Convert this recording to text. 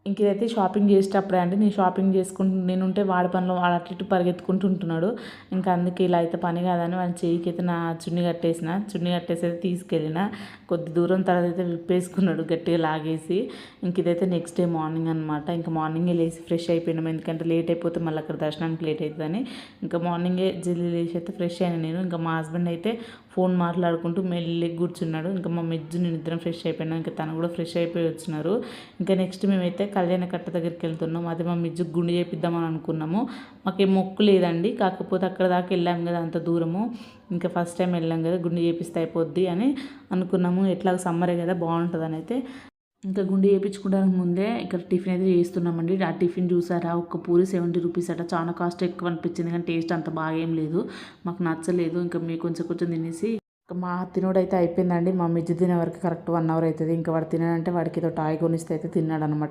ఇంక ఇదైతే షాపింగ్ చేసేటప్పుడే అండి. నేను షాపింగ్ చేసుకుంటూ నేనుంటే వాడి పనిలో వాడు అటు ఇటు పరిగెత్తుకుంటూ ఉంటున్నాడు. ఇంకా అందుకే ఇలా అయితే పని కాదని వాడి చెయ్యికైతే నా చున్నీ కట్టేసిన. చున్నీ కట్టేసి అయితే తీసుకెళ్ళిన. కొద్ది దూరం తర్వాత అయితే విప్పేసుకున్నాడు గట్టిగా లాగేసి. ఇంక ఇదైతే నెక్స్ట్ డే మార్నింగ్ అనమాట. ఇంకా మార్నింగే లేచి ఫ్రెష్ అయిపోయినాం. ఎందుకంటే లేట్ అయిపోతే మళ్ళీ అక్కడ దర్శనానికి లేట్ అవుతుందని. ఇంకా మార్నింగే జల్దీ లేచి అయితే ఫ్రెష్ అయినా నేను. ఇంకా మా హస్బెండ్ అయితే ఫోన్ మాట్లాడుకుంటూ మెల్లిగా కూర్చున్నాడు. ఇంకా మా మిజ్జు నేను ఇద్దరం ఫ్రెష్ అయిపోయినాం. ఇంకా తను కూడా ఫ్రెష్ అయిపోయి వచ్చినారు. ఇంకా నెక్స్ట్ మేమైతే కళ్యాణ కట్ట దగ్గరికి వెళ్తున్నాం. అదే మా మిజ్జుకు గుండు చేపిద్దామని అనుకున్నాము. మాకేం మొక్కు లేదండి. కాకపోతే అక్కడ దాకా వెళ్ళాము కదా అంత దూరము. ఇంకా ఫస్ట్ టైం వెళ్ళాం కదా గుండు చేపిస్తే అయిపోద్ది అని అనుకున్నాము. ఎట్లాగో సమ్మరే కదా బాగుంటుందని అయితే ఇంకా గుండు చేయించుకోవడానికి ముందే ఇక్కడ టిఫిన్ అయితే చేస్తున్నామండి. ఆ టిఫిన్ చూసారా, ఒక్క పూరి 70 రూపీస్ అట. చాలా కాస్ట్ ఎక్కువ అనిపించింది కానీ టేస్ట్ అంత బాగా ఏం లేదు. మాకు నచ్చలేదు. ఇంకా మీకు కొంచెం కొంచెం తినేసి మా తినోడైతే అయిపోయిందండి. మా మిజ్జు తినే వరకు కరెక్ట్ 1 అవర్ అవుతుంది. ఇంకా వాడు తినాడంటే వాడికి ఏదో టాయ్ కొనిస్తే అయితే తిన్నాడు అనమాట.